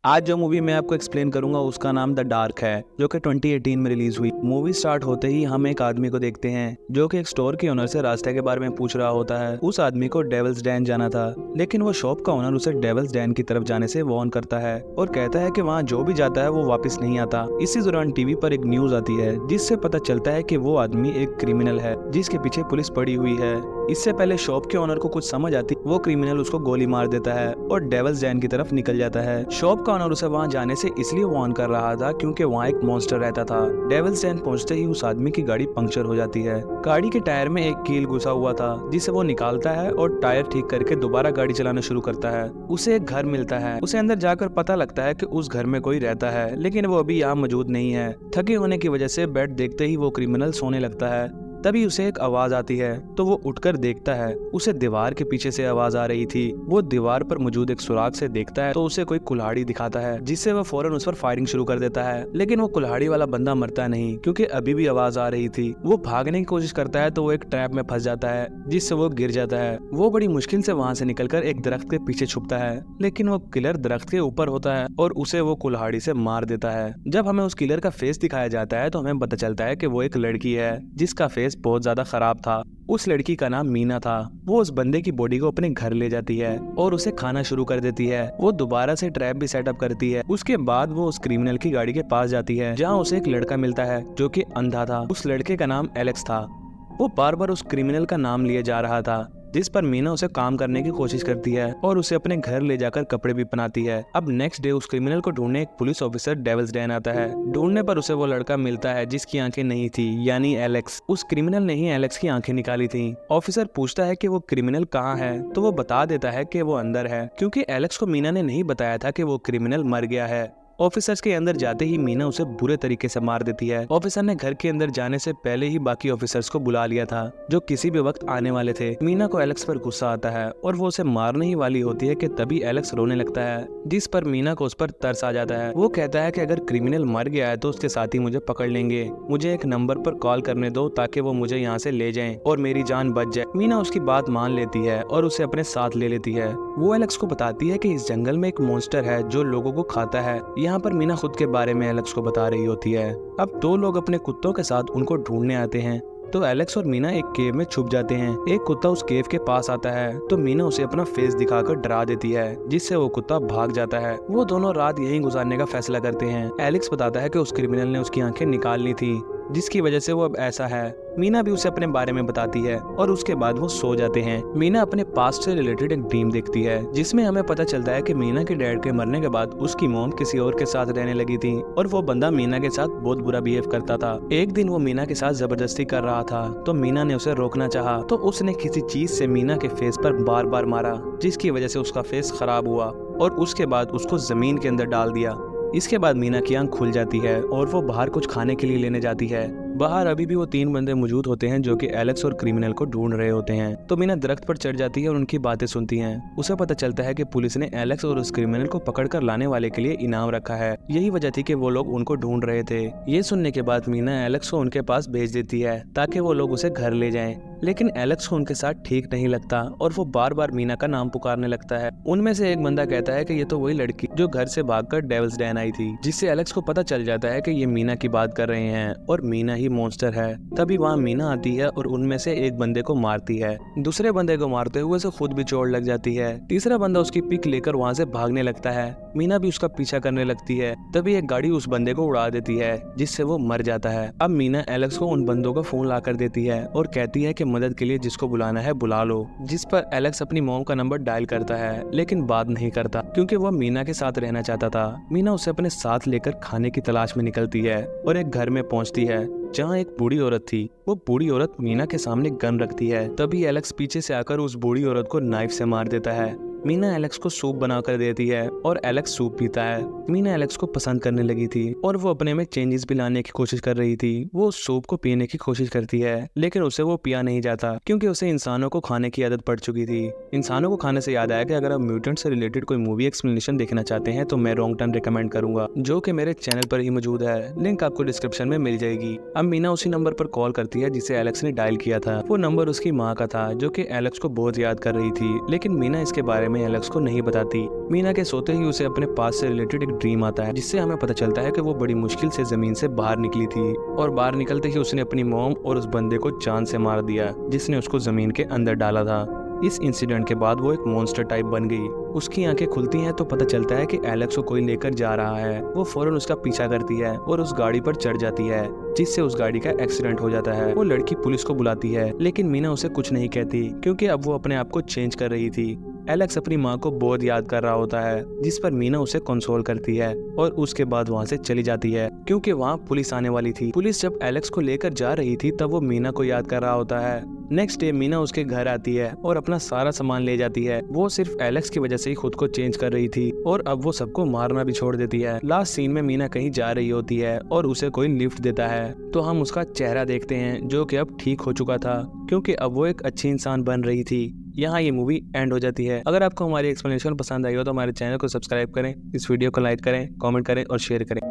आज जो मूवी मैं आपको एक्सप्लेन करूंगा उसका नाम द डार्क है, जो कि 2018 में रिलीज हुई। मूवी स्टार्ट होते ही हम एक आदमी को देखते हैं जो कि एक स्टोर के ओनर से रास्ते के बारे में पूछ रहा होता है। उस आदमी को डेविल्स डैन जाना था, लेकिन वो शॉप का ओनर उसे डेविल्स डैन की तरफ जाने से वार्न करता है और कहता है कि वहाँ जो भी जाता है वो वापस नहीं आता। इसी दौरान टीवी पर एक न्यूज आती है जिससे पता चलता है कि वो आदमी एक क्रिमिनल है जिसके पीछे पुलिस पड़ी हुई है। इससे पहले शॉप के ओनर को कुछ समझ आती, वो क्रिमिनल उसको गोली मार देता है और डेविल्स डैन की तरफ निकल जाता है। शॉप का ओनर उसे वहाँ जाने से इसलिए वार्न कर रहा था क्योंकि वहाँ एक मॉन्स्टर रहता था। डेविल्स डैन पहुँचते ही उस आदमी की गाड़ी पंक्चर हो जाती है। गाड़ी के टायर में एक कील घुसा हुआ था जिसे वो निकालता है और टायर ठीक करके दोबारा गाड़ी चलाना शुरू करता है। उसे एक घर मिलता है। उसे अंदर जाकर पता लगता है कि उस घर में कोई रहता है, लेकिन वो अभी यहाँ मौजूद नहीं है। थके होने की वजह से बेड देखते ही वो क्रिमिनल सोने लगता है। तभी उसे एक आवाज आती है तो वो उठकर देखता है। उसे दीवार के पीछे से आवाज आ रही थी। वो दीवार पर मौजूद एक सुराग से देखता है तो उसे कोई कुल्हाड़ी दिखाता है, जिससे वो फौरन उस पर फायरिंग शुरू कर देता है। लेकिन वो कुल्हाड़ी वाला बंदा मरता नहीं क्योंकि अभी भी आवाज आ रही थी। वो भागने की कोशिश करता है तो वो एक ट्रैप में फंस जाता है जिससे वो गिर जाता है। वो बड़ी मुश्किल से वहां से निकलकर एक दरख्त के पीछे छुपता है, लेकिन वो किलर दरख्त के ऊपर होता है और उसे वो कुल्हाड़ी से मार देता है। जब हमें उस किलर का फेस दिखाया जाता है तो हमें पता चलता है कि वो एक लड़की है जिसका फेस बहुत ज्यादा खराब था। उस लड़की का नाम मीना था। वो उस बंदे की बॉडी को अपने घर ले जाती है और उसे खाना शुरू कर देती है। वो दोबारा से ट्रैप भी सेटअप करती है। उसके बाद वो उस क्रिमिनल की गाड़ी के पास जाती है जहाँ उसे एक लड़का मिलता है जो कि अंधा था। उस लड़के का नाम एलेक्स था। वो बार बार उस क्रिमिनल का नाम लिए जा रहा था, जिस पर मीना उसे काम करने की कोशिश करती है और उसे अपने घर ले जाकर कपड़े भी पहनाती है। अब नेक्स्ट डे उस क्रिमिनल को ढूंढने एक पुलिस ऑफिसर डेविल्स डैन आता है। ढूंढने पर उसे वो लड़का मिलता है जिसकी आंखें नहीं थी, यानी एलेक्स। उस क्रिमिनल ने ही एलेक्स की आंखें निकाली थी। ऑफिसर पूछता है कि वो क्रिमिनल कहाँ है तो वो बता देता है कि वो अंदर है, क्योंकि एलेक्स को मीना ने नहीं बताया था कि वो क्रिमिनल मर गया है। ऑफिसर्स के अंदर जाते ही मीना उसे बुरे तरीके से मार देती है। ऑफिसर ने घर के अंदर जाने से पहले ही बाकी ऑफिसर्स को बुला लिया था जो किसी भी वक्त आने वाले थे। मीना को एलेक्स पर गुस्सा आता है और वो उसे मारने ही वाली होती है कि तभी एलेक्स रोने लगता है, जिस पर मीना को उस पर तरस आ जाता है। वो कहता है कि अगर क्रिमिनल मर गया है तो उसके साथी मुझे पकड़ लेंगे, मुझे एक नंबर पर कॉल करने दो ताकि वो मुझे यहाँ से ले जाएं और मेरी जान बच जाए। मीना उसकी बात मान लेती है और उसे अपने साथ ले लेती है। वो एलेक्स को बताती है कि इस जंगल में एक मॉन्स्टर है जो लोगों को खाता है। यहाँ पर मीना खुद के बारे में एलेक्स को बता रही होती है। अब दो लोग अपने कुत्तों के साथ उनको ढूंढने आते हैं तो एलेक्स और मीना एक केव में छुप जाते हैं। एक कुत्ता उस केव के पास आता है तो मीना उसे अपना फेस दिखाकर डरा देती है, जिससे वो कुत्ता भाग जाता है। वो दोनों रात यहीं गुजारने का फैसला करते हैं। एलेक्स बताता है कि उस क्रिमिनल ने उसकी आंखें निकाल ली थी जिसकी वजह से वो अब ऐसा है। मीना भी उसे अपने बारे में बताती है और उसके बाद वो सो जाते हैं। मीना अपने पास्ट से रिलेटेड एक ड्रीम देखती है जिसमें हमें पता चलता है कि मीना के डैड के मरने के बाद उसकी मॉम किसी और के साथ रहने लगी थी और वो बंदा मीना के साथ बहुत बुरा बिहेव करता था। एक दिन वो मीना के साथ जबरदस्ती कर रहा था तो मीना ने उसे रोकना चाहा तो उसने किसी चीज से मीना के फेस पर बार बार मारा, जिसकी वजह से उसका फेस खराब हुआ और उसके बाद उसको जमीन के अंदर डाल दिया। इसके बाद मीना की आंख खुल जाती है और वो बाहर कुछ खाने के लिए लेने जाती है। बाहर अभी भी वो तीन बंदे मौजूद होते हैं जो कि एलेक्स और क्रिमिनल को ढूंढ रहे होते हैं। तो मीना दरख्त पर चढ़ जाती है और उनकी बातें सुनती है। उसे पता चलता है कि पुलिस ने एलेक्स और उस क्रिमिनल को पकड़कर लाने वाले के लिए इनाम रखा है। यही वजह थी कि वो लोग उनको ढूंढ रहे थे। ये सुनने के बाद मीना एलेक्स को उनके पास भेज देती है ताकि वो लोग उसे घर ले जाएं। लेकिन एलेक्स को उनके साथ ठीक नहीं लगता और वो बार बार मीना का नाम पुकारने लगता है। उनमें से एक बंदा कहता है कि ये तो वही लड़की जो घर से भागकर डेविल्स डैन आई थी, जिससे एलेक्स को पता चल जाता है कि ये मीना की बात कर रहे हैं और मीना ही मॉन्स्टर है। तभी वहाँ मीना आती है और उनमें से एक बंदे को मारती है। दूसरे बंदे को मारते हुए से खुद भी चोट लग जाती है। तीसरा बंदा उसकी पिक लेकर वहाँ से भागने लगता है। मीना भी उसका पीछा करने लगती है। तभी एक गाड़ी उस बंदे को उड़ा देती है जिससे वो मर जाता है। अब मीना एलेक्स को उन बंदों का फोन ला कर देती है और कहती है कि मदद के लिए जिसको बुलाना है बुला लो, जिस पर एलेक्स अपनी मॉम का नंबर डायल करता है लेकिन बात नहीं करता क्योंकि वह मीना के साथ रहना चाहता था। मीना उसे अपने साथ लेकर खाने की तलाश में निकलती है और एक घर में पहुंचती है जहाँ एक बूढ़ी औरत थी। वो बूढ़ी औरत मीना के सामने गन रखती है। तभी एलेक्स पीछे से आकर उस बूढ़ी औरत को नाइफ से मार देता है। मीना एलेक्स को सूप बनाकर देती है और एलेक्स सूप पीता है। मीना एलेक्स को पसंद करने लगी थी और वो अपने में चेंजेस भी लाने की कोशिश कर रही थी। वो उस सूप को पीने की कोशिश करती है लेकिन उसे वो पिया नहीं जाता क्योंकि उसे इंसानों को खाने की आदत पड़ चुकी थी। इंसानों को खाने से याद आया कि अगर आप म्यूटेंट से रिलेटेड कोई मूवी एक्सप्लेनेशन देखना चाहते हैं तो मैं रॉन्ग टर्न रिकमेंड करूंगा, जो कि मेरे चैनल पर ही मौजूद है। लिंक आपको डिस्क्रिप्शन में मिल जाएगी। अब मीना उसी नंबर पर कॉल करती है जिसे एलेक्स ने डायल किया था। वो नंबर उसकी माँ का था जो कि एलेक्स को बहुत याद कर रही थी, लेकिन मीना इसके बारे में एलेक्स को नहीं बताती। मीना के सोते ही उसे अपने पास से रिलेटेड एक ड्रीम आता है, जिससे हमें पता चलता है कि वो बड़ी मुश्किल से जमीन से बाहर निकली थी और बाहर निकलते ही उसने अपनी मॉम और उस बंदे को जान से मार दिया जिसने उसको जमीन के अंदर डाला था। इस इंसिडेंट के बाद वो एक मॉन्स्टर टाइप बन गई। उसकी आंखें खुलती हैं तो पता चलता है कि एलेक्स को कोई लेकर जा रहा है। वो फौरन उसका पीछा करती है और उस गाड़ी पर चढ़ जाती है, जिससे उस गाड़ी का एक्सीडेंट हो जाता है। वो लड़की पुलिस को बुलाती है, लेकिन मीना उसे कुछ नहीं कहती क्योंकि अब वो अपने आप को चेंज कर रही थी। एलेक्स अपनी माँ को बहुत याद कर रहा होता है, जिस पर मीना उसे कंसोल करती है और उसके बाद वहाँ से चली जाती है क्योंकि वहाँ पुलिस आने वाली थी। पुलिस जब एलेक्स को लेकर जा रही थी तब वो मीना को याद कर रहा होता है। नेक्स्ट डे मीना उसके घर आती है और अपना सारा सामान ले जाती है। वो सिर्फ एलेक्स की वजह से ही खुद को चेंज कर रही थी और अब वो सबको मारना भी छोड़ देती है। लास्ट सीन में मीना कहीं जा रही होती है और उसे कोई लिफ्ट देता है तो हम उसका चेहरा देखते हैं जो कि अब ठीक हो चुका था क्योंकि अब वो एक अच्छी इंसान बन रही थी। यहाँ ये मूवी एंड हो जाती है। अगर आपको हमारी एक्सप्लेनेशन पसंद आई हो तो हमारे चैनल को सब्सक्राइब करें, इस वीडियो को लाइक करें, कमेंट करें और शेयर करें।